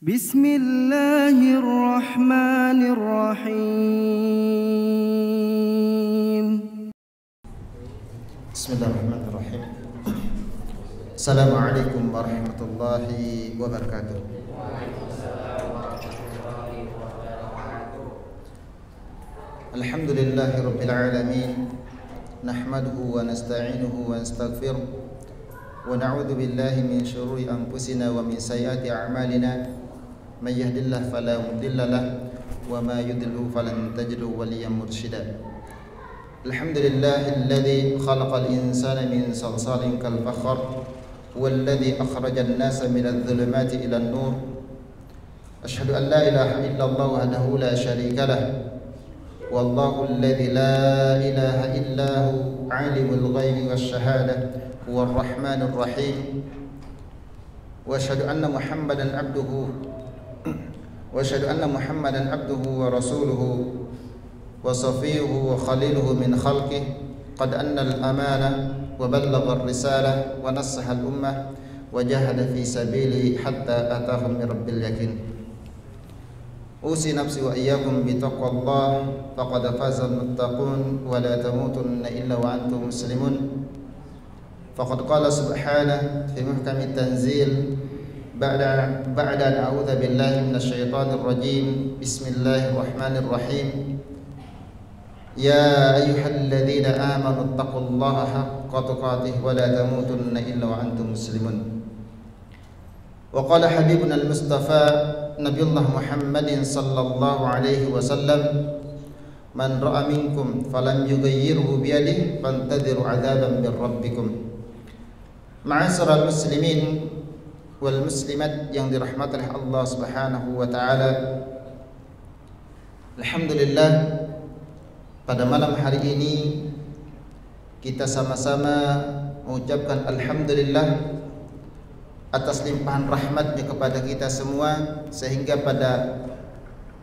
Bismillahirrahmanirrahim. Bismillahirrahmanirrahim. Assalamualaikum warahmatullahi wabarakatuh. Alhamdulillahi rabbil alamin. Nahmaduhu wa nasta'inuhu wa nastaghfiruh wa na'udzu billahi min syururi anfusina wa min sayyiati a'malina. May yahdihillahu fala mudilla lahu wa may yudlil falan tajid waliyyan mursyida. Alhamdulillahilladzi khalaqal insana min salsalin kal fakhar walladzi akhrajan nasa minadh dhulumati ilan nur. Asyhadu an la ilaha illallah wahdahu la syarika lah. Wallahu alladzi la ilaha illahu alimul ghaibi wasyahadah huwar rahmanur rahim. Wa asyhadu anna Muhammadan abduhu wa rasuluhu wa safiyuhu wa khaliluhu min khalqihi qad anna al-amana wa ballagha ar-risalah wa nassaha al-ummah wa jahada fi sabili hatta atahum min rabbil yakin. Usi nafsi wa iyyakum bi taqwallah faqad faza al-muttaqun wa la tamutunna illa wa antum muslimun. Faqad qala subhanahu fi muhkamit tanzil ba'da an a'udzu billahi minasy syaithanir rajim. Bismillahirrahmanirrahim. Ya ayyuhalladzina amanu taqullaha haqqa tuqatih wa la tamutunna illa wa antum muslimun. Wa qala habibuna al-mustafa Nabiullah Muhammadin sallallahu alaihi wasallam, man ra'a minkum falam yughayyirhu biyadihi fantadhiru 'adzaban min rabbikum. Ma'asyiral muslimin wal muslimat yang dirahmati oleh Allah Subhanahu wa taala. Alhamdulillah, pada malam hari ini kita sama-sama mengucapkan alhamdulillah atas limpahan rahmatnya kepada kita semua, sehingga pada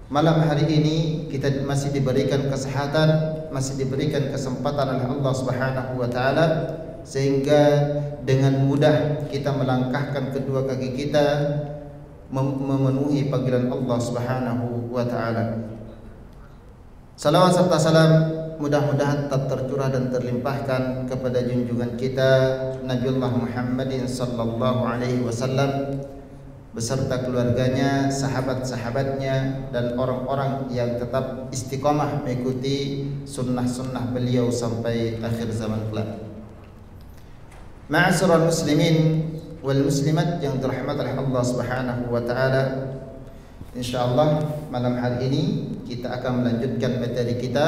malam hari ini kita masih diberikan kesehatan, masih diberikan kesempatan oleh Allah Subhanahu wa taala, sehingga dengan mudah kita melangkahkan kedua kaki kita memenuhi panggilan Allah Subhanahu wa taala. Salawat serta salam mudah-mudahan tetap tercurah dan terlimpahkan kepada junjungan kita Nabiullah Muhammadin sallallahu alaihi wasallam beserta keluarganya, sahabat-sahabatnya, dan orang-orang yang tetap istiqomah mengikuti sunnah-sunnah beliau sampai akhir zaman kelak. Ma'asyiral muslimin wal muslimat yang dirahmati oleh Allah Subhanahu wa taala, insyaallah malam hari ini kita akan melanjutkan materi kita,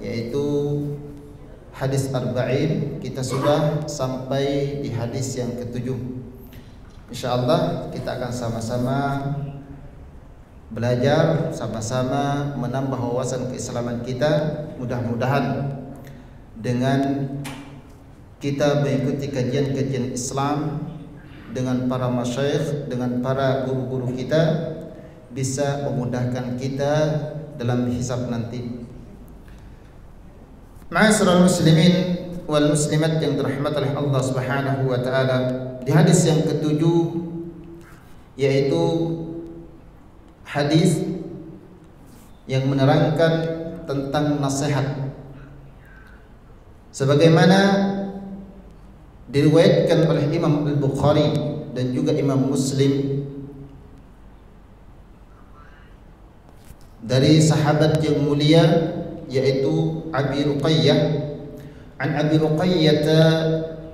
yaitu hadis arba'in. Kita sudah sampai di hadis yang ke-7. Insyaallah kita akan sama-sama belajar, sama-sama menambah wawasan keislaman kita. Mudah-mudahan dengan kita mengikuti kajian-kajian Islam dengan para masyayikh, dengan para guru-guru kita, bisa memudahkan kita dalam hisab nanti. Ma'asyiral muslimin wal muslimat yang dirahmati oleh Allah Subhanahu wa taala, di hadis yang ke-7, yaitu hadis yang menerangkan tentang nasihat, sebagaimana diriwayatkan oleh Imam Al-Bukhari dan juga Imam Muslim dari sahabat yang mulia, yaitu Abi Ruqayyah, an Abi Ruqayyah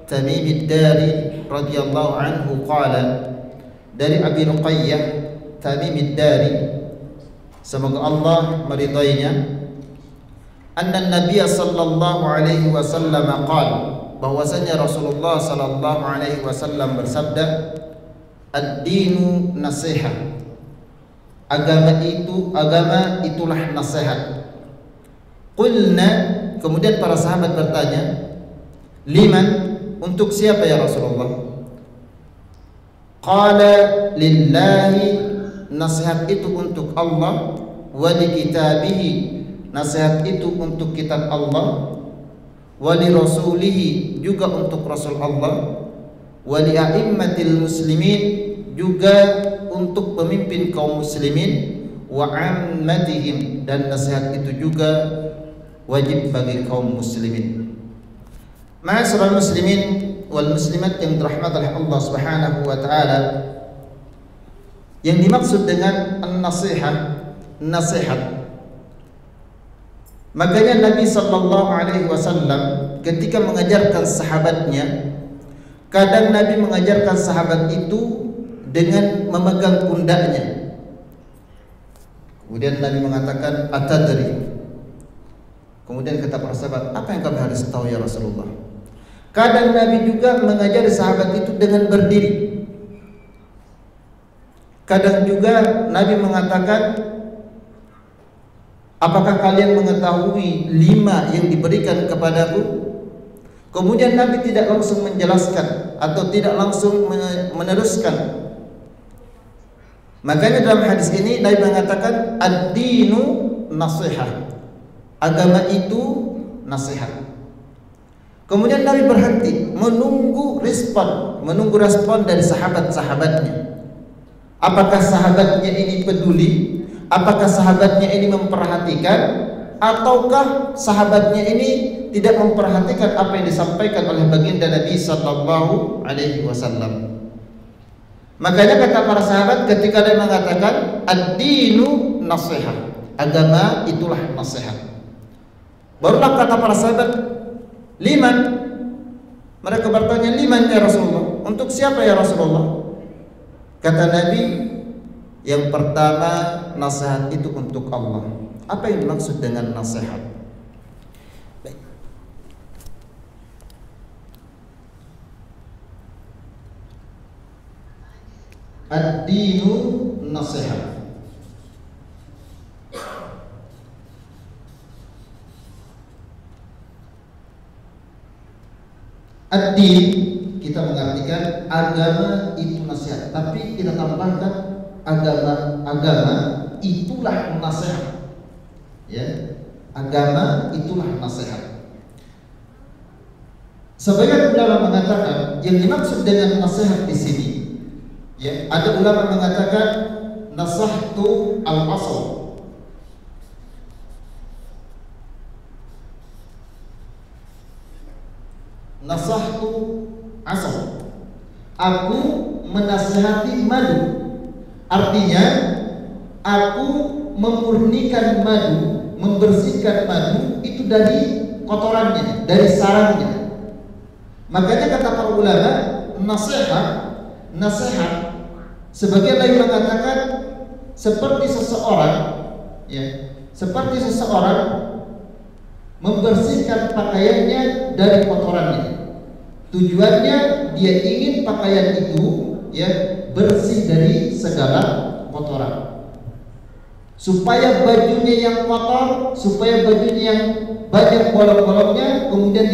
Tamim ad-Dari radhiyallahu anhu qala, dari Abi Ruqayyah Tamim ad-Dari, semoga Allah meridainya, anna Nabiy sallallahu alaihi wasallam qala, bahwasanya Rasulullah sallallahu alaihi wasallam bersabda, ad-dinu nasihat, agama itulah nasihat. Qulna, kemudian para sahabat bertanya, liman, untuk siapa ya Rasulullah? Qala lillahi, nasihat itu untuk Allah, wa li kitabihi, nasihat itu untuk kitab Allah, wa li rasulihi, juga untuk Rasul Allah, wa li a'immatil muslimin, juga untuk pemimpin kaum muslimin wa ammatihim, dan nasihat itu juga wajib bagi kaum muslimin. Ma'asyiral muslimin wal muslimat yang dirahmati oleh Allah Subhanahu wa taala, yang dimaksud dengan nasihat, makanya Nabi sallallahu alaihi wasallam ketika mengajarkan sahabatnya, kadang Nabi mengajarkan sahabat itu dengan memegang pundaknya. Kemudian Nabi mengatakan, atadri. Kemudian kata para sahabat, apa yang kami harus tahu ya Rasulullah? Kadang Nabi juga mengajari sahabat itu dengan berdiri. Kadang juga Nabi mengatakan, apakah kalian mengetahui 5 yang diberikan kepadaku? Kemudian Nabi tidak langsung menjelaskan atau tidak langsung meneruskan. Makanya dalam hadis ini Nabi mengatakan ad-dinu nasihah, agama itu nasihat. Kemudian Nabi berhenti menunggu respon dari sahabat-sahabatnya. Apakah sahabatnya ini peduli? Apakah sahabatnya ini memperhatikan? Ataukah sahabatnya ini tidak memperhatikan apa yang disampaikan oleh baginda Nabi sallallahu alaihi wasallam? Makanya kata para sahabat ketika dia mengatakan ad-dinu nasihat, agama itulah nasihat, barulah kata para sahabat, liman? Mereka bertanya, liman ya Rasulullah? Untuk siapa ya Rasulullah? Kata Nabi, yang pertama, nasihat itu untuk Allah. Apa yang dimaksud dengan nasihat? Baik. Ad-dinu nasihat. Ad-din kita mengartikan agama itu nasihat, tapi kita tambahkan agama itulah nasihat. Ya, agama itulah nasihat. Sebagian ulama mengatakan yang dimaksud dengan nasihat di sini, ya, ada ulama mengatakan nasahtu al-asl. Nasahtu asal, aku menasihati madu. Artinya aku memurnikan madu, membersihkan madu itu dari kotorannya, dari sarangnya. Makanya kata para ulama, nasihat sebagian lain mengatakan seperti seseorang, ya, seperti seseorang membersihkan pakaiannya dari kotorannya. Tujuannya dia ingin pakaian itu, ya, bersih dari segala kotoran, supaya bajunya yang kotor, supaya bajunya yang banyak bolong-bolongnya kemudian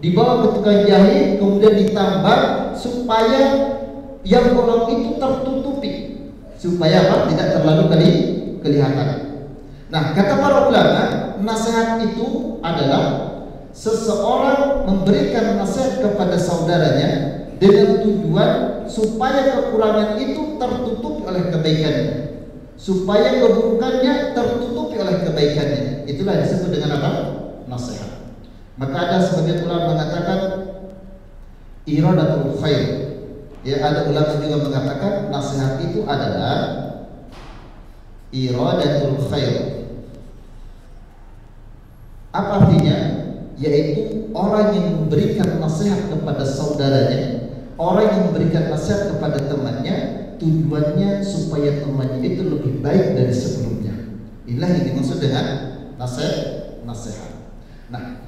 dibawa ke tukang jahit, kemudian ditambal supaya yang bolong itu tertutupi, supaya apa? Tidak terlalu kelihatan. Nah, kata para ulama, nasihat itu adalah seseorang memberikan nasihat kepada saudaranya dengan tujuan supaya kekurangan itu tertutupi oleh kebaikannya, supaya keburukannya tertutupi oleh kebaikannya. Itulah disebut dengan apa? Nasihat. Maka ada sebagian ulama mengatakan iradatul khair. Ya, ada ulama juga mengatakan nasihat itu adalah iradatul khair. Apa artinya? Yaitu orang yang memberikan nasihat kepada saudaranya, orang yang memberikan nasihat kepada temannya, tujuannya supaya temannya itu lebih baik dari sebelumnya. Inilah yang dimaksud dengan nasihat. Nah,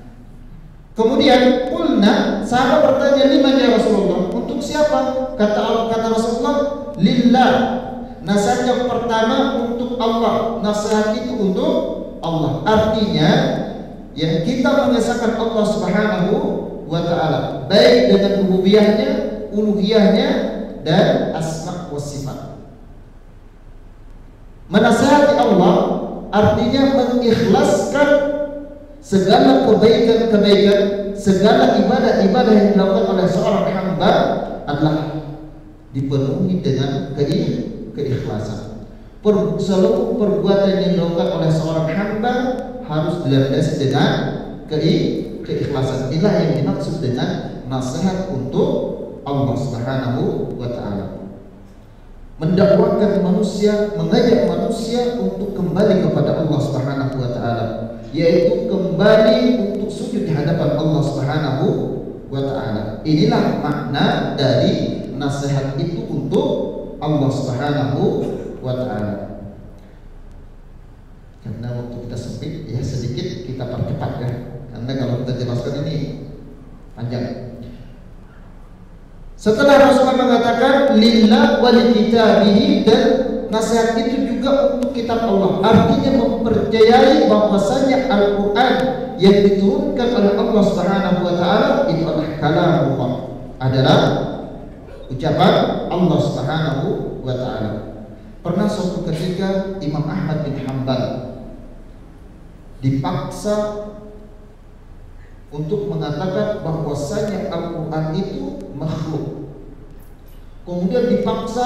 kemudian qulna, sahabat bertanya, liman ya Rasulullah? Untuk siapa? Kata Rasulullah, lillah. Nasihat yang pertama untuk Allah. Nasihat itu untuk Allah. Artinya, ya, kita mengesahkan Allah Subhanahu wa ta'ala, baik dengan rububiyahnya, uluhiyahnya, dan asma wa sifat. Menasihati Allah artinya mengikhlaskan segala kebaikan-kebaikan, segala ibadah-ibadah yang dilakukan oleh seorang hamba adalah dipenuhi dengan keikhlasan. Seluruh perbuatan yang dilakukan oleh seorang hamba harus dilandasi dengan keikhlasan. Inilah yang dimaksud dengan nasihat untuk Allah Subhanahu wa taala. Mendakwakan manusia, mengajak manusia untuk kembali kepada Allah Subhanahu wa taala, yaitu kembali untuk sujud di hadapan Allah Subhanahu wa taala. Inilah makna dari nasihat itu untuk Allah Subhanahu wa taala. Karena waktu kita sempit, ya sedikit kita percepat ya. Karena kalau kita jelaskan ini panjang. Setelah Rasulullah mengatakan lillah wa likitabihi, dan nasihat itu juga untuk kitab Allah, artinya mempercayai bahwasanya Al-Qur'an yang diturunkan oleh Allah Subhanahu wa taala itu adalah kalamullah, adalah ucapan Allah Subhanahu wa taala. Pernah suatu ketika Imam Ahmad bin Hanbal dipaksa untuk mengatakan bahwasanya Al-Qur'an itu makhluk. Kemudian dipaksa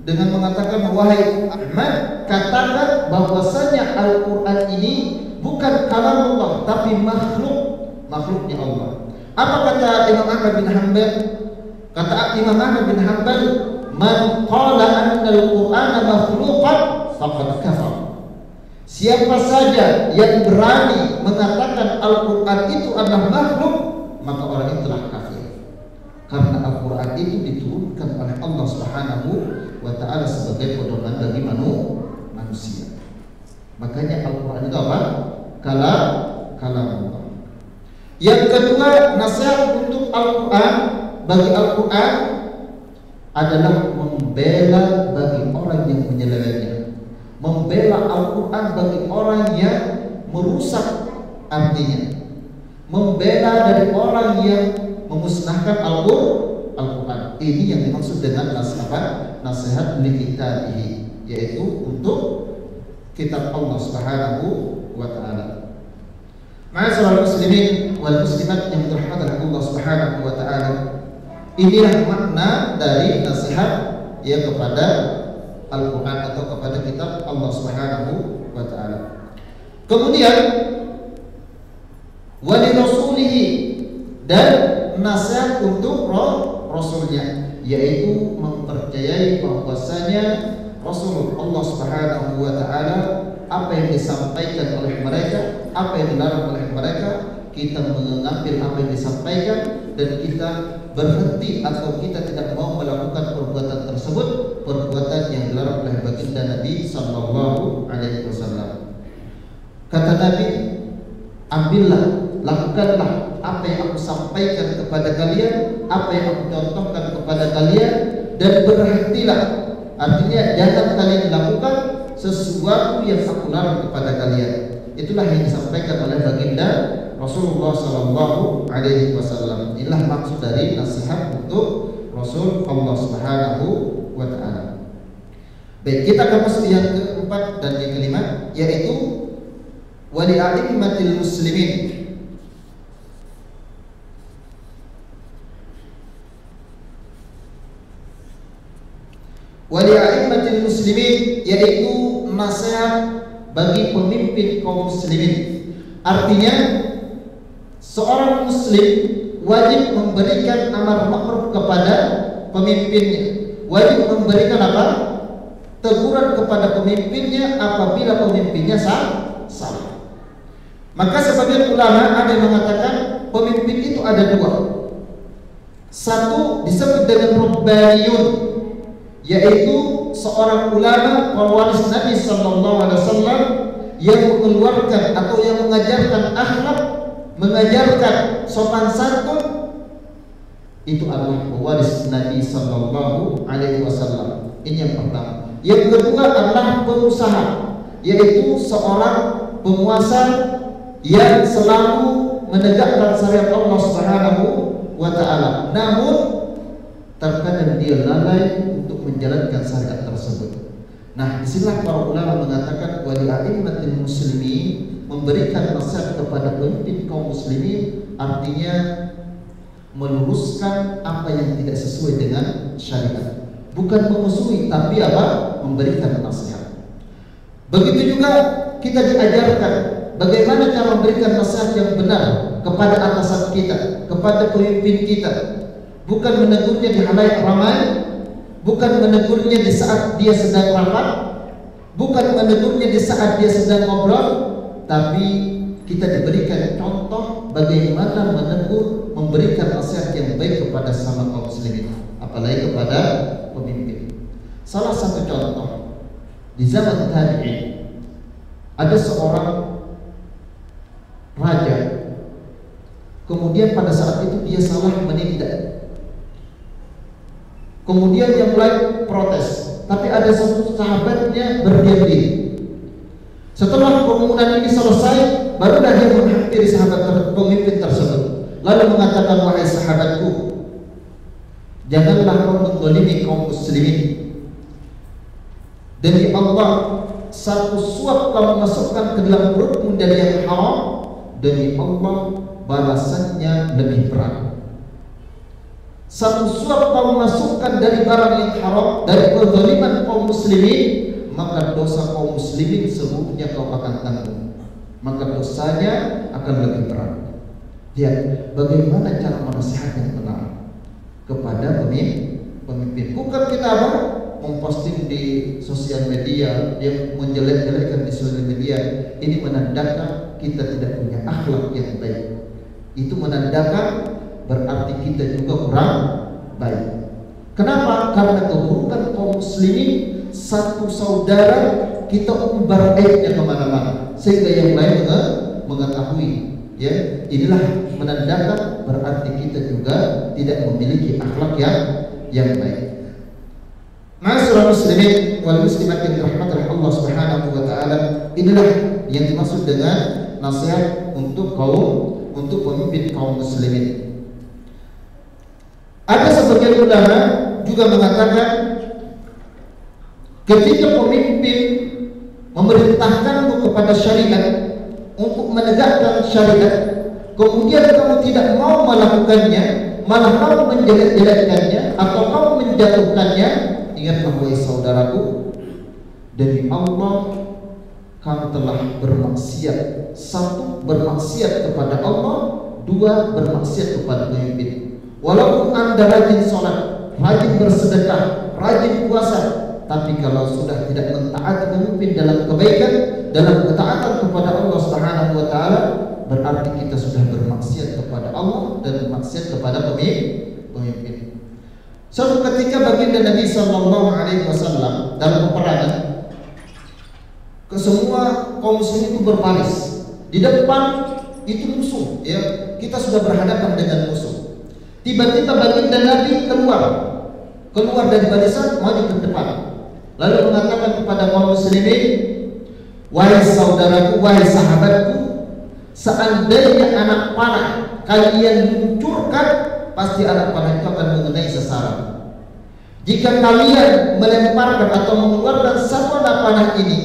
dengan mengatakan, wahai Ahmad, katakan bahwasanya Al-Qur'an ini bukan kalamullah tapi makhluknya Allah. Apa kata Imam Ahmad bin Hanbal? Kata Imam Ahmad bin Hanbal, man qala anna al-Qur'ana makhluqan faqad kafar. Siapa saja yang berani mengatakan Al-Qur'an itu adalah makhluk, maka orang itu telah kafir. Karena Al-Qur'an itu diturunkan oleh Allah Subhanahu wa taala sebagai pedoman bagi manusia. Makanya Al-Qur'an itu apa? Kalamullah. Yang kedua, nasihat untuk Al-Qur'an, bagi Al-Qur'an adalah membela bagi orang yang menyelewengnya. Membela Al-Qur'an bagi orang yang merusak artinya. Membela dari orang yang memusnahkan Al-Qur'an. Ini yang dimaksud dengan nasihat likitabihi, yaitu untuk kitab Allah Subhanahu wa taala. Ma'asyiral muslimin wal muslimat yang dirahmati Allah Subhanahu wa taala. Inilah makna dari nasihat ya kepada Al-Qur'an atau kepada kitab Allah Subhanahu wa taala. Kemudian wali rasulihi, dan nasihat untuk rasulnya, yaitu mempercayai bahwasanya Rasul Allah Subhanahu wa taala, apa yang disampaikan oleh mereka, apa yang dilarang oleh mereka, kita mengambil apa yang disampaikan dan kita berhenti atau kita tidak mau melakukan perbuatan tersebut, perbuatan yang dilarang oleh baginda Nabi sallallahu alaihi wasallam. Kata Nabi, ambillah, lakukanlah apa yang aku sampaikan kepada kalian, apa yang aku contohkan kepada kalian, dan berhentilah. Artinya jangan kalian lakukan sesuatu yang aku larang kepada kalian. Itulah yang disampaikan oleh baginda Rasulullah sallallahu alaihi wasallam. Inilah maksud dari nasihat untuk Rasul Allah Subhanahu wa taala. Baik, kita akan masuk yang keempat dan yang kelima, yaitu wali a'immatil muslimin. Wali a'immatil muslimin, yaitu nasihat bagi pemimpin kaum muslimin. Artinya seorang muslim wajib memberikan amar ma'ruf kepada pemimpinnya, wajib memberikan apa? Teguran kepada pemimpinnya apabila pemimpinnya salah. Maka sebagian ulama ada yang mengatakan pemimpin itu ada dua. Satu disebut dengan rabbaniyun, yaitu seorang ulama pewaris Nabi sallallahu alaihi wasallam yang mengeluarkan atau yang mengajarkan akhlak, mengajarkan sopan santun. Itu adalah pewaris Nabi sallallahu alaihi wasallam. Ini yang pertama. Yang kedua adalah pengusaha, yaitu seorang penguasa yang selalu menegakkan syariat Allah Subhanahu wa taala. Namun terkadang dia lalai untuk menjalankan syariat tersebut. Nah, disinilah para ulama mengatakan wali a'immatil muslimin, memberikan nasihat kepada pemimpin kaum muslimin, artinya meluruskan apa yang tidak sesuai dengan syariat, bukan memusuhi, tapi apa? Memberikan nasihat. Begitu juga kita diajarkan bagaimana cara memberikan nasihat yang benar kepada atasan kita, kepada pemimpin kita. Bukan menegurnya di halayak ramai, bukan menegurnya di saat dia sedang rapat, bukan menegurnya di saat dia sedang ngobrol, tapi kita diberikan contoh bagaimana menegur, memberikan nasihat yang baik kepada sama kaum muslimin, apalagi kepada pemimpin. Salah satu contoh di zaman tabi'in, ada seorang raja, kemudian pada saat itu dia salah menindak, kemudian yang lain protes, tapi ada satu sahabatnya berdiam diri. Setelah kerumunan ini selesai, barulah dia menghampiri sahabat pemimpin tersebut, lalu mengatakan, wahai sahabatku, janganlah kau menzalimi kaum muslimin. Demi Allah, satu suap kamu masukkan ke dalam perutmu dari yang haram, demi Allah balasannya lebih berat. Satu suap kamu masukkan dari barang yang haram, dari kezaliman kaum muslimin, maka dosa kaum muslimin seluruhnya kau akan tanggung, maka dosanya akan lebih berat. Lihat bagaimana cara menasihat yang benar kepada pemimpin. Bukan kita apa? Memposting di sosial media, dia menjelek-jelekkan di sosial media. Ini menandakan kita tidak punya akhlak yang baik. Itu menandakan berarti kita juga kurang baik. Kenapa? Karena keburukan kaum muslimin, satu saudara kita umbar aibnya kemana-mana, sehingga yang lain mengetahui. Ya, inilah menandakan berarti kita juga tidak memiliki akhlak yang baik. Ma'asyiral muslimin wal muslimat yang dirahmati Allah Subhanahu wa taala, inilah yang dimaksud dengan nasihat untuk pemimpin kaum muslimin. Ada sebagian ulama juga mengatakan ketika pemimpin memerintahkanmu kepada syariat untuk menegakkan syariat, kemudian kamu tidak mau melakukannya, malah kamu menjelek-jelekkannya atau kamu menjatuhkannya, ingatlah wahai saudaraku, demi Allah kamu telah bermaksiat. Satu, bermaksiat kepada Allah. Dua, bermaksiat kepada pemimpin. Walaupun anda rajin sholat, rajin bersedekah, rajin puasa, tapi kalau sudah tidak mentaati pemimpin dalam kebaikan, dalam ketaatan kepada Allah Subhanahu wa taala, berarti kita sudah bermaksiat kepada Allah dan bermaksiat kepada pemimpin. Suatu ketika baginda Nabi Sallallahu Alaihi Wasallam dalam peperangan, ke semua kaum muslimin itu berbaris. Di depan itu musuh, ya, kita sudah berhadapan dengan musuh. Tiba-tiba baginda Nabi keluar dari barisan, maju ke depan, lalu mengatakan kepada kaum muslimin, wahai saudaraku, wahai sahabatku, seandainya anak panah kalian luncurkan, pasti anak panah itu akan mengenai sasaran. Jika kalian melemparkan atau mengeluarkan satu anak panah ini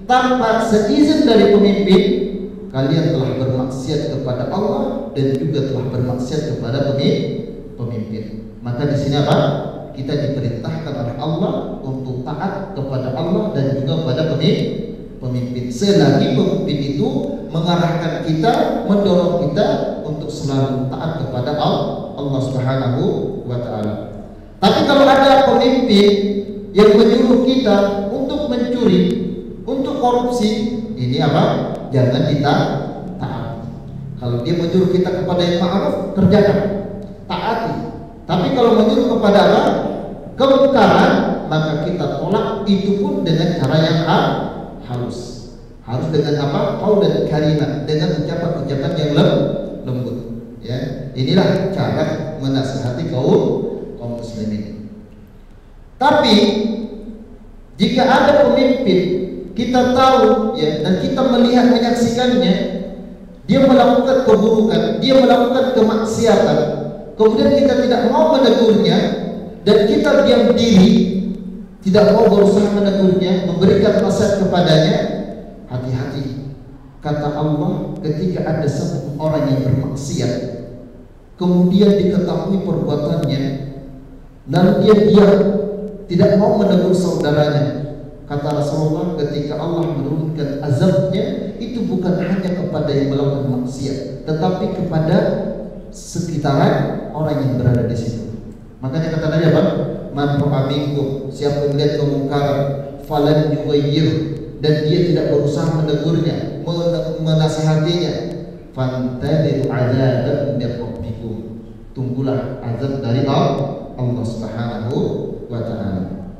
tanpa seizin dari pemimpin, kalian telah bermaksiat kepada Allah dan juga telah bermaksiat kepada pemimpin. Maka di sini apa? Kita diperintahkan oleh Allah untuk taat kepada Allah dan juga kepada pemimpin. Selagi pemimpin itu mengarahkan kita, mendorong kita untuk selalu taat kepada Allah Subhanahu wa taala. Tapi kalau ada pemimpin yang menyuruh kita untuk mencuri, untuk korupsi, ini apa? Jangan kita taat. Kalau dia menyuruh kita kepada yang ma'ruf, kerjakan, taati. Tapi kalau menyuruh kepada apa? Kemungkaran, maka kita tolak, itu pun dengan cara yang halus. Harus dengan apa? Qaul karimah, dengan ucapan-ucapan yang lembut. Ya, inilah cara menasihati kaum muslimin. Tapi jika ada pemimpin kita tahu, ya, dan kita melihat, menyaksikannya, dia melakukan keburukan, dia melakukan kemaksiatan, kemudian kita tidak mau menegurnya dan kita diam diri, tidak mau berusaha menegurnya, memberikan nasihat kepadanya, hati-hati. Kata Allah, ketika ada satu orang yang bermaksiat, kemudian diketahui perbuatannya, lalu dia diam, tidak mau menegur saudaranya. Kata Rasulullah, ketika Allah menurunkan azabnya itu bukan hanya kepada yang melakukan maksiat, tetapi kepada sekitaran orang yang berada di situ. Makanya kata Nabi apa? Man ra'a minkum, siapa yang melihat kemungkaran falan yughayyir, dan dia tidak berusaha menegurnya, menasihatinya, fantadiru adzab min rabbikum, tunggulah azab dari Allah Subhanahu wa taala.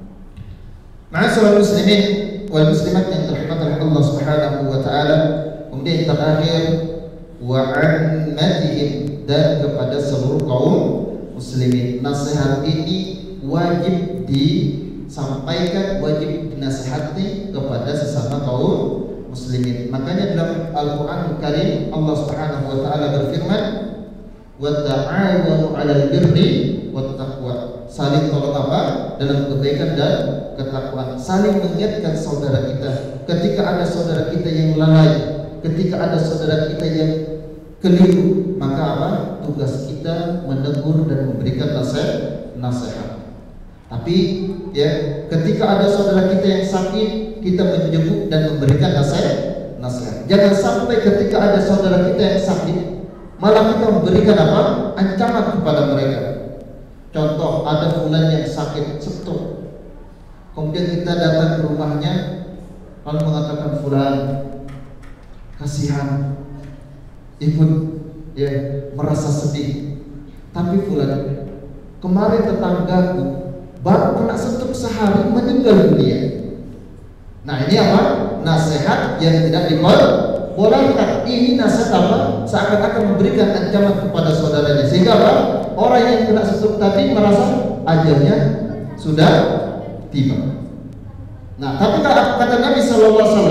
Ma'asyiral muslimin wal muslimat yang dirahmati oleh Allah Subhanahu wa taala, kemudian terakhir wa ammatihim, dan kepada seluruh kaum muslimin. Nasihat ini wajib disampaikan, wajib dinasihati kepada sesama kaum muslimin. Makanya dalam Al-Qur'an Karim Allah Subhanahu wa taala berfirman, wa ta'awanu 'alal birri wat taqwa. Saling tolong apa? Dalam kebaikan dan ketakwaan. Saling mengingatkan saudara kita ketika ada saudara kita yang lalai, ketika ada saudara kita yang keliru, maka apa? Tugas kita menegur dan memberikan nasihat. Tapi ya, ketika ada saudara kita yang sakit, kita menjenguk dan memberikan nasihat. Jangan sampai ketika ada saudara kita yang sakit, malah kita memberikan apa? Ancaman kepada mereka. Contoh, ada fulan yang sakit stroke, kemudian kita datang ke rumahnya lalu mengatakan, fulan, kasihan, ikut ya merasa sedih. Tapi fulan, kemarin tetanggaku baru kena stroke sehari meninggal dunia. Nah ini apa? Nasihat yang tidak dibolehkan. Ini nasihat apa? Seakan-akan memberikan ancaman kepada saudaranya, sehingga apa? Orang yang kena stroke tadi merasa ajalnya sudah tiba. Nah, tapi kata Nabi SAW,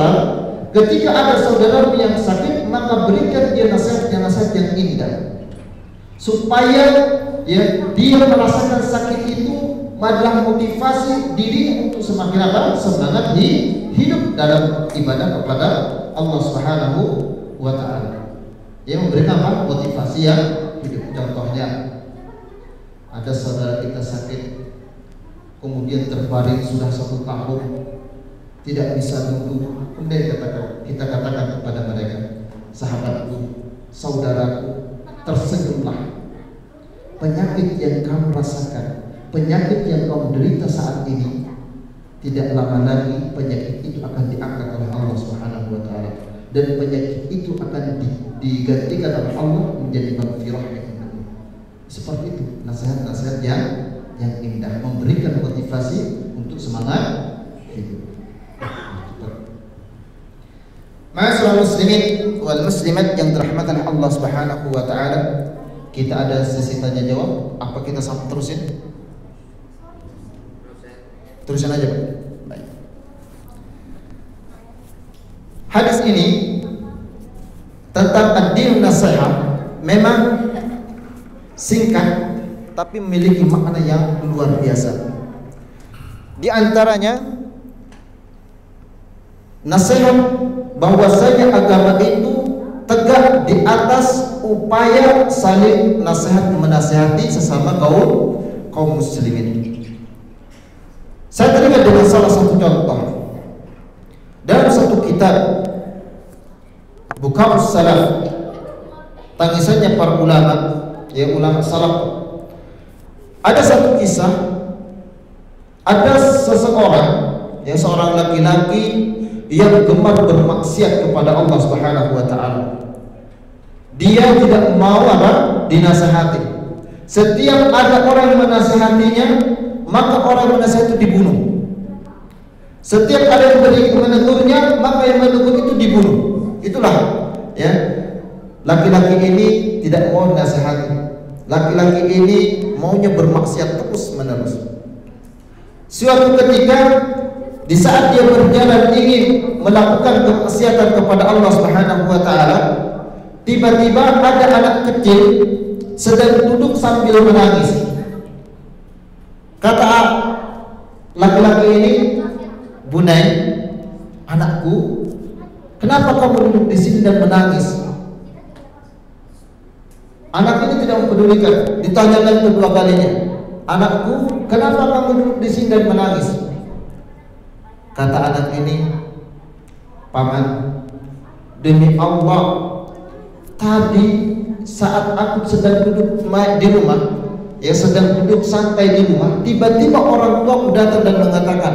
ketika ada saudara yang sakit, maka berikan dia nasihat yang indah, supaya ya dia merasakan sakit itu adalah motivasi diri untuk semakin apa? Semangat hidup dalam ibadah kepada Allah Subhanahu wa taala. Dia memberikan apa? Motivasi yang hidup. Contohnya, ada saudara kita sakit, kemudian terbaring sudah 1 tahun, tidak bisa duduk. Kemudian kita katakan kepada mereka, sahabatku, saudaraku, tersenyumlah. Penyakit yang kamu rasakan, penyakit yang kamu derita saat ini, tidak lama lagi penyakit itu akan diangkat oleh Allah Subhanahu wa taala, dan penyakit itu akan digantikan oleh Allah menjadi maghfirah. Seperti itu nasihat-nasihat yang indah, memberikan motivasi untuk semangat hidup. Ma'asyiral muslimin wal muslimat yang dirahmati oleh Allah Subhanahu wa taala, kita ada sesi tanya jawab. Apa kita terusin? Terusin aja, Pak. Baik. Hadis ini tentang ad-din nasihat memang singkat tapi memiliki makna yang luar biasa. Di antaranya nasihat bahwasanya agama itu tegak di atas upaya saling nasihat menasihati sesama kaum muslimin. Saya teringat dengan salah satu contoh dalam satu kitab Bukaus Salaf, tangisannya para ulama, ya ulama salaf. Ada satu kisah, ada seseorang, ya seorang laki-laki yang gemar bermaksiat kepada Allah Subhanahu wa taala. Dia tidak mau apa? Dinasihati. Setiap ada orang yang menasihatinya, maka orang yang menasihati itu dibunuh. Setiap ada yang menegurnya, maka yang menegur itu dibunuh. Itulah ya, laki-laki ini tidak mau dinasihati. Laki-laki ini maunya bermaksiat terus menerus. Suatu ketika, di saat dia berjalan ingin melakukan kemaksiatan kepada Allah Subhanahu wa taala, tiba-tiba ada anak kecil sedang duduk sambil menangis. Kata laki-laki ini, "Bunai, anakku, kenapa kamu duduk di sini dan menangis?" Anak ini tidak mempedulikan. Ditanyakan kedua kalinya, "Anakku, kenapa kamu duduk di sini dan menangis?" Kata anak ini, "Paman, demi Allah, tadi saat aku sedang duduk di rumah, ya sedang duduk santai di rumah, tiba-tiba orang tua datang dan mengatakan,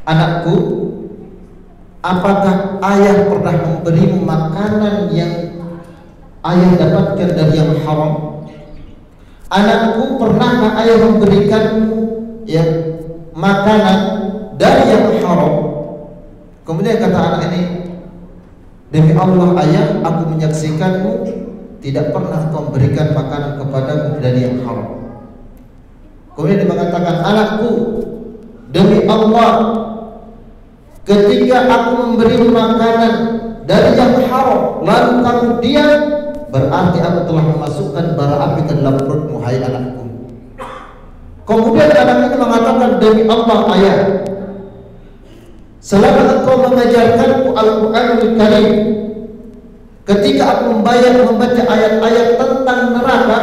'Anakku, apakah ayah pernah memberimu makanan yang ayah dapatkan dari yang haram? Anakku, pernahkah ayah memberikanmu ya makanan dari yang haram?' Kemudian kata anak ini, 'Demi Allah ayah, aku menyaksikanmu tidak pernah kau memberikan makanan kepadaku dari yang haram.' Kemudian dia mengatakan, 'Anakku, demi Allah, ketika aku memberimu makanan dari yang haram lalu kamu diam, berarti aku telah memasukkan bara api ke dalam perutmu, hai anakku.' Kemudian anak ini mengatakan, 'Demi Allah ayah, selama engkau mengajarkanku Al-Quranul Karim, ketika aku membaca ayat-ayat tentang neraka,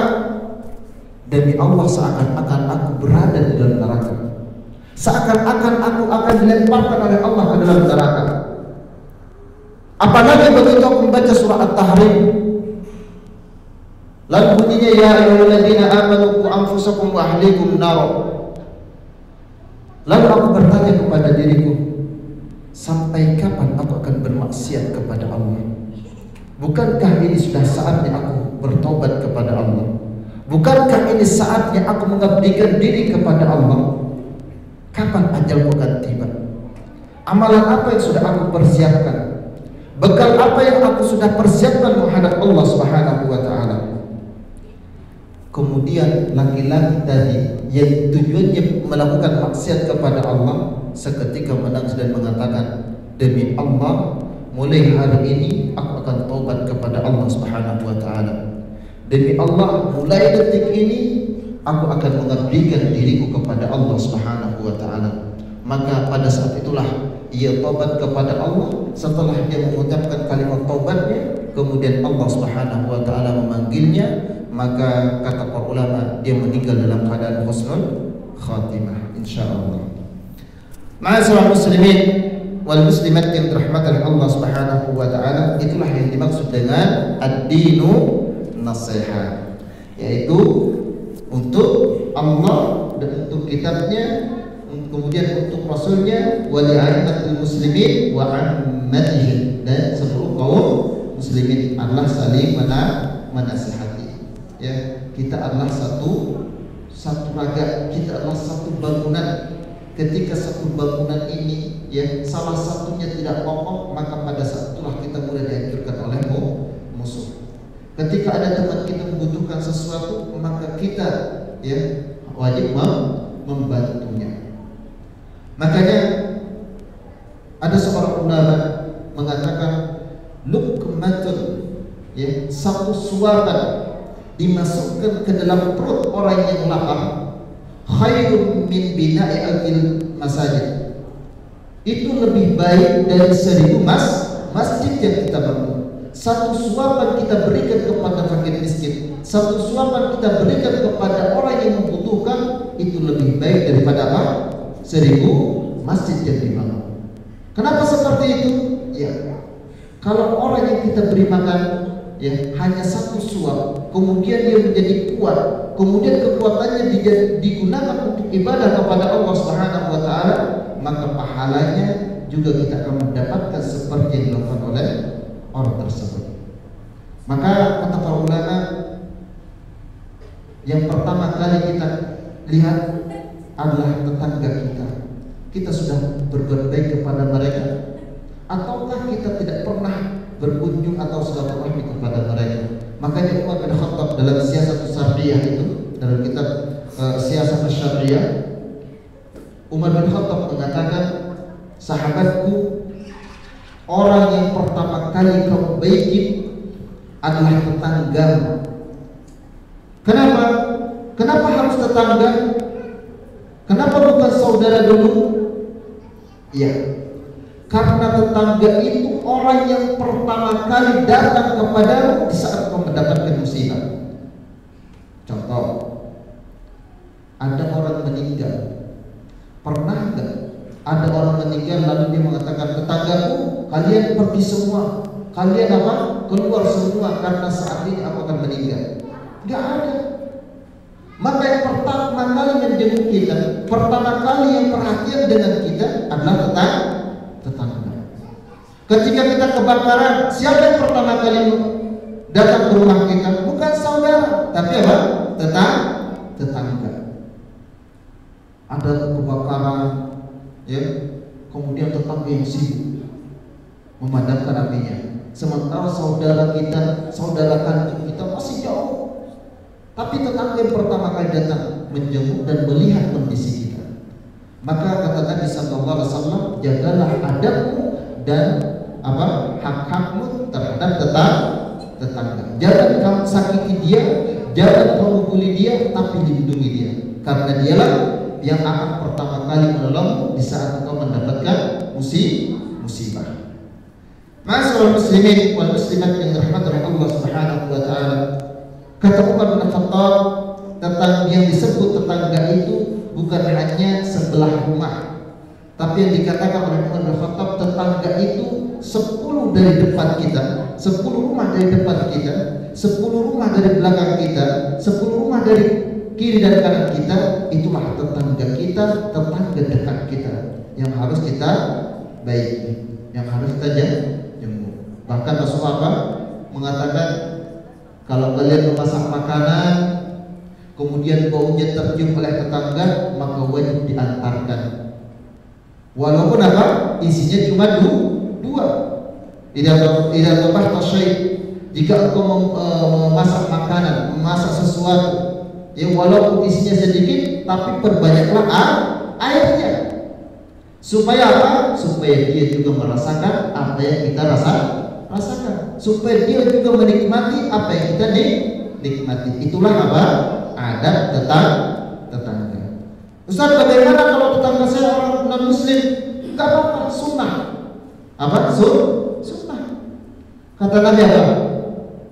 demi Allah seakan-akan aku berada di dalam neraka, seakan-akan aku akan dilemparkan oleh Allah ke dalam neraka. Apalagi begitu aku membaca surah At-Tahrim, lalu bunyinya, 'Ya ayyuhalladzina amanu qu anfusakum wa ahlikum nar.' Lalu aku bertanya kepada diriku, sampai kapan aku akan bermaksiat kepada Allah? Bukankah ini sudah saatnya aku bertobat kepada Allah? Bukankah ini saatnya aku mengabdikan diri kepada Allah? Kapan ajalku akan tiba? Amalan apa yang sudah aku persiapkan? Bekal apa yang aku sudah persiapkan menghadap Allah Subhanahu wa ta'ala?" Kemudian laki-laki tadi yang tujuannya melakukan maksiat kepada Allah seketika menangis dan mengatakan, "Demi Allah, mulai hari ini aku akan taubat kepada Allah Subhanahu wa ta'ala. Demi Allah, mulai detik ini aku akan mengabdikan diriku kepada Allah Subhanahu wa ta'ala." Maka pada saat itulah ia taubat kepada Allah. Setelah dia mengucapkan kalimat taubatnya, kemudian Allah Subhanahu wa ta'ala memanggilnya, maka kata para ulama dia meninggal dalam keadaan husnul khatimah, insyaallah. Ma'asyiral muslimin wal muslimat yang dirahmati Allah Subhanahu wa ta'ala, itulah yang dimaksud dengan ad-dinu nasihat, yaitu untuk Allah dan untuk kitabnya, kemudian untuk rasulnya, wa li'aimatil muslimin wa ammatihim, dan seluruh kaum muslimin. Allah saling menasihati. Ya, kita adalah satu raga, kita adalah satu bangunan. Ketika satu bangunan ini ya salah satunya tidak kokoh, maka pada saat itulah kita mulai dihancurkan oleh musuh. Ketika ada teman kita membutuhkan sesuatu, maka kita ya wajib membantunya. Makanya ada seorang ulama mengatakan, luqmatun, ya, satu suapan dimasukkan ke dalam perut orang yang lapar, khairun min bina'i alfil masajid. Itu lebih baik dari 1000 masjid yang kita bangun. Satu suapan kita berikan kepada fakir miskin, satu suapan kita berikan kepada orang yang membutuhkan, itu lebih baik daripada apa? 1000 masjid yang dibangun. Kenapa seperti itu? Ya, kalau orang yang kita beri makan ya hanya satu suap, kemudian dia menjadi kuat, kemudian kekuatannya digunakan untuk ibadah kepada Allah Subhanahu wa ta'ala, maka pahalanya juga kita akan mendapatkan seperti yang dilakukan oleh orang tersebut. Maka kata para ulama, yang pertama kali kita lihat adalah tetangga kita. Kita sudah berbuat baik kepada mereka, ataukah kita tidak pernah berkunjung atau silaturahmi kepada mereka? Makanya Umar bin Khattab dalam Siyasat Syariah itu, dalam kitab Siyasat Syariah, Umar bin Khattab mengatakan, sahabatku, orang yang pertama kali kamu baiki adalah tetanggamu. Kenapa? Kenapa harus tetangga? Kenapa bukan saudara dulu? Ya, karena tetangga itu orang yang pertama kali datang kepadamu di saat kau mendapatkan musibah. Contoh, Ada orang meninggal. Pernah nggak ada orang meninggal lalu dia mengatakan, tetanggaku, kalian pergi semua, kalian apa? Keluar semua karena saat ini aku akan meninggal. Nggak ada. Maka yang pertama kali menjenguk kita, pertama kali yang perhatian dengan kita adalah tetangga. Ketika kita kebakaran, siapa yang pertama kali datang ke rumah kita? Bukan saudara, tapi apa? Tetangga. Ada kebakaran, ya, kemudian tetangga yang sibuk memadamkan apinya, sementara saudara kandung kita masih jauh. Tapi tetangga yang pertama kali datang menjenguk dan melihat kondisi kita. Maka kata Nabi sallallahu alaihi wasallam, jagalah adabmu dan hak-hakmu terhadap tetangga. Jangan kamu sakiti dia, jangan kamu bully dia, tapi lindungi dia, karena dialah yang akan pertama kali menolongmu di saat engkau mendapatkan musibah. Ma'asyiral muslimin wal muslimat yang dirahmati oleh Allah Subhanahu wa taala. Kata Umar bin Khattab tentang yang disebut tetangga itu bukan hanya sebelah rumah, tapi yang dikatakan oleh Umar bin Khattab, tetangga itu 10 dari depan kita, 10 rumah dari depan kita, 10 rumah dari belakang kita, 10 rumah dari kiri dan kanan kita. Itulah tetangga kita, tetangga dekat kita yang harus kita baiki, yang harus kita jenguk. Bahkan Rasulullah mengatakan, kalau kalian memasak makanan kemudian baunya tercium oleh tetangga, maka wajib diantarkan. Walaupun isinya cuma dua. Tidak tabah syai. Jika engkau memasak makanan, memasak sesuatu, ya walaupun isinya sedikit, tapi perbanyaklah airnya. Supaya apa? Supaya dia juga merasakan apa yang kita rasakan, supaya dia juga menikmati apa yang kita nikmati. Itulah adab tetangga. Ustaz, bagaimana kalau tetangga saya orang non muslim? Enggak apa-apa, sunnah. Sunnah. Kata Nabi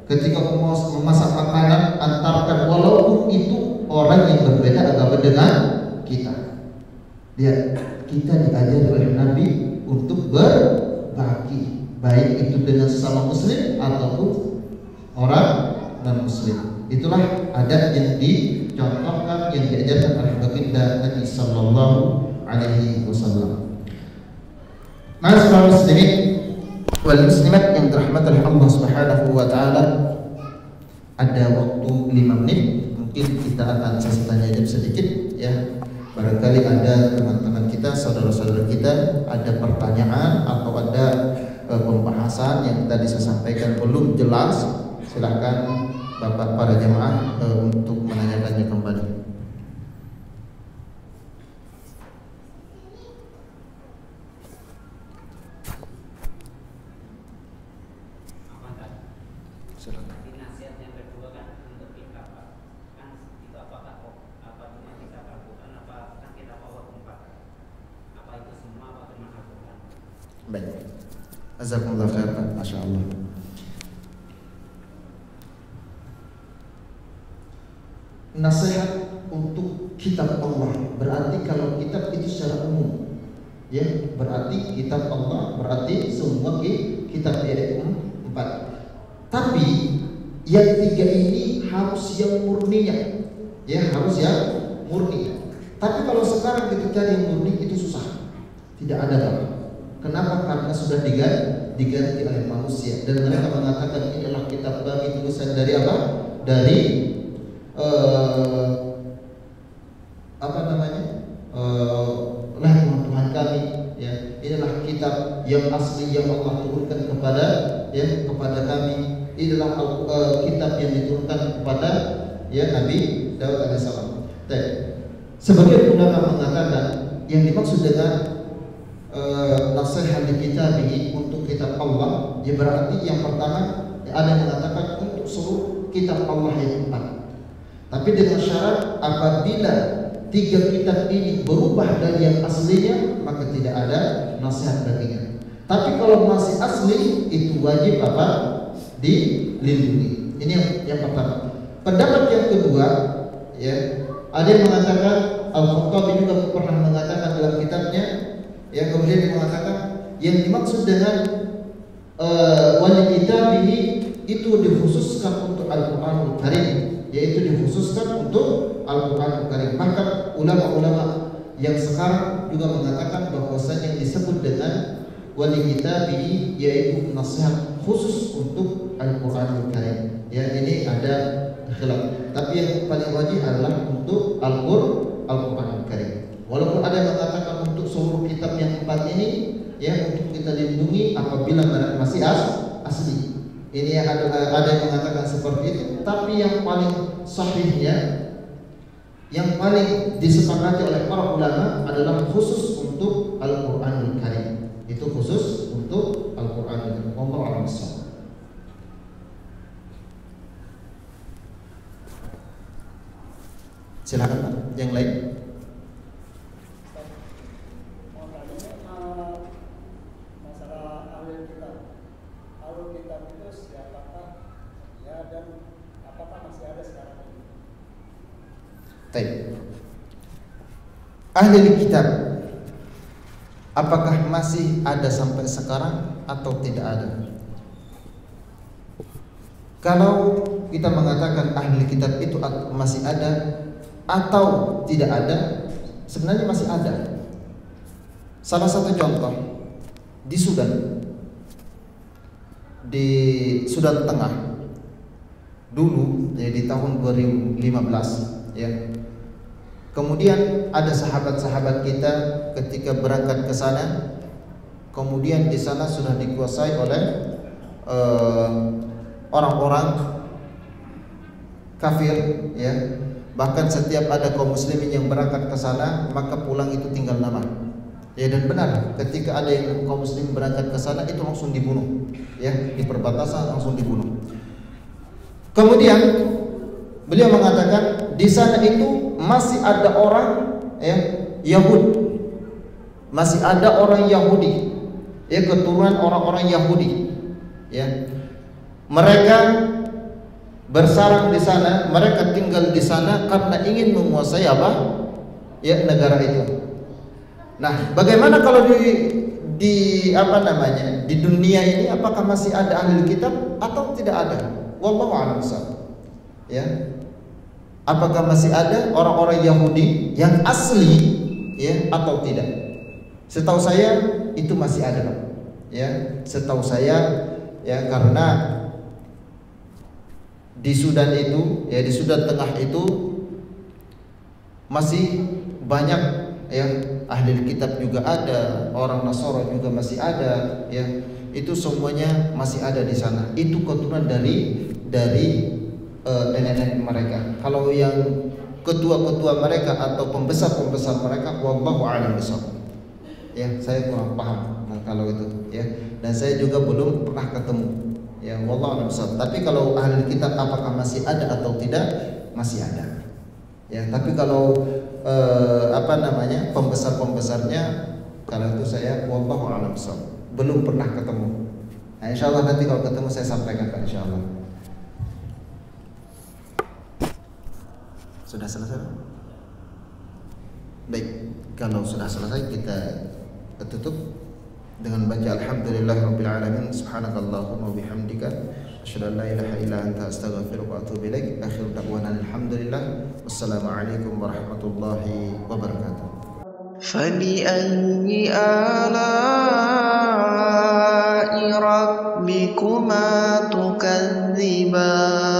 ketika mau memasak makanan, antarkan, walaupun itu orang yang berbeda agama dengan kita. Lihat, kita diajari oleh Nabi untuk berbagi, baik itu dengan sesama muslim ataupun orang non muslim. Itulah adat yang dicontohkan, yang diajarkan oleh baginda Nabi sallallahu alaihi wasallam. Ma'asyiral muslimin wal muslimat yang dirahmati oleh Allah Subhanahu wa taala, ada waktu 5 menit, mungkin kita akan sesi tanya jawab sedikit, ya. Barangkali ada teman-teman kita, saudara-saudara kita, ada pertanyaan atau ada pembahasan yang tadi saya sampaikan belum jelas, silakan Bapak para jemaah untuk menanyakannya kembali. Silakan. Nasihat yang kedua kan untuk kita, Pak. Kan itu apakah apa yang kita lakukan, apa kan kita Allah tempat? Apa itu semua apa cuma lakukan? Baik. Jazakumullah khairan, masyaallah. Nasihat untuk kitab Allah, berarti kalau kitab itu secara umum, ya, berarti kitab Allah berarti semua kitab, yaitu 4. Tapi yang 3 ini harus yang murninya, ya, harus yang murni. Tapi kalau sekarang kita cari yang murni itu susah, tidak ada lagi. Kenapa? Karena sudah diganti oleh manusia, dan mereka mengatakan inilah kitab kami, tulisan dari apa? Dari lah Tuhan kami, ya. Inilah kitab yang asli yang Allah turunkan kepada kami. Inilah kitab yang diturunkan kepada Nabi Daud alaihissalam. Sebagian ulama mengatakan yang dimaksud dengan nasihat di kitab ini untuk kitab Allah, ya berarti yang pertama ada yang mengatakan untuk seluruh kitab Allah yang 4. Tapi dengan syarat apabila 3 kitab ini berubah dari yang aslinya, maka tidak ada nasihat baginya. Tapi kalau masih asli, itu wajib dilindungi. Ini yang pertama. Pendapat yang kedua, ya, Ada yang mengatakan, Al-Khattabi juga pernah mengatakan dalam kitabnya, yang kemudian dia mengatakan yang dimaksud dengan wali kitabihi itu dikhususkan untuk Al-Qur'anul Karim, yaitu dikhususkan untuk Al-Qur'anul Karim. Maka ulama-ulama yang sekarang juga mengatakan bahwasanya yang disebut dengan wali kitabihi yaitu nasihat khusus untuk Al-Qur'anul Karim. Ya, ini ada khilaf. Tapi yang paling wajib adalah untuk Al-Qur'anul Karim. Walaupun ada yang mengatakan untuk seluruh kitab yang 4 ini ya untuk kita lindungi apabila masih asli. Ini ada yang mengatakan seperti itu, tapi yang paling sahihnya, yang paling disepakati oleh para ulama adalah khusus untuk Al-Qur'anul Karim. Itu khusus untuk Al-Qur'anul Karim. Wallahu a'lam bishawab. Silakan Pak, yang lain. Masalah ahli kitab itu siapakah ya dan apakah masih ada sekarang ini? Baik. Ahli kitab apakah masih ada sampai sekarang atau tidak ada? Kalau kita mengatakan ahli kitab itu masih ada atau tidak ada, sebenarnya masih ada. Salah satu contoh di Sudan Tengah dulu, ya di tahun 2015 ya. Kemudian ada sahabat-sahabat kita ketika berangkat ke sana, kemudian di sana sudah dikuasai oleh orang-orang kafir ya. Bahkan setiap ada kaum muslimin yang berangkat ke sana, maka pulang itu tinggal nama. Ya, dan benar, ketika ada yang kaum muslimin berangkat ke sana itu langsung dibunuh. Ya, di perbatasan langsung dibunuh. Kemudian beliau mengatakan di sana itu masih ada orang ya Yahudi. Masih ada orang Yahudi. Ya, keturunan orang-orang Yahudi. Ya. Mereka bersarang di sana, mereka tinggal di sana karena ingin menguasai apa? Ya, negara itu. Nah, bagaimana kalau di apa namanya? Di dunia ini apakah masih ada ahli kitab atau tidak ada? Wallahu a'lam bishawab. Ya. Apakah masih ada orang-orang Yahudi yang asli ya atau tidak? Setahu saya itu masih ada, Pak. Ya, setahu saya ya, karena di Sudan itu, ya di Sudan Tengah itu masih banyak ya ahli kitab juga ada, orang Nasara juga masih ada, ya itu semuanya masih ada di sana. Itu keturunan dari nenek-nenek mereka. Kalau yang ketua-ketua mereka atau pembesar-pembesar mereka, wallahu a'lam bishawab. Ya, saya kurang paham kalau itu, ya. Dan saya juga belum pernah ketemu. Ya, wallahu a'lam bishawab. Tapi kalau ahli kitab apakah masih ada atau tidak? Masih ada. Ya, tapi kalau pembesar-pembesarnya, kalau itu saya wallahu a'lam bishawab. Belum pernah ketemu. Nah, insyaallah nanti kalau ketemu saya sampaikan, Pak, insyaallah. Sudah selesai? Baik, kalau sudah selesai kita tutup dengan baca alhamdulillahirabbil alamin, subhanakallahumma wa bihamdika asyhadu an la ilaha illa anta astaghfiruka wa atubu ilaik. Akhir da'wana alhamdulillah. Wassalamualaikum warahmatullahi wabarakatuh. فبأي آلاء ربكما تكذبان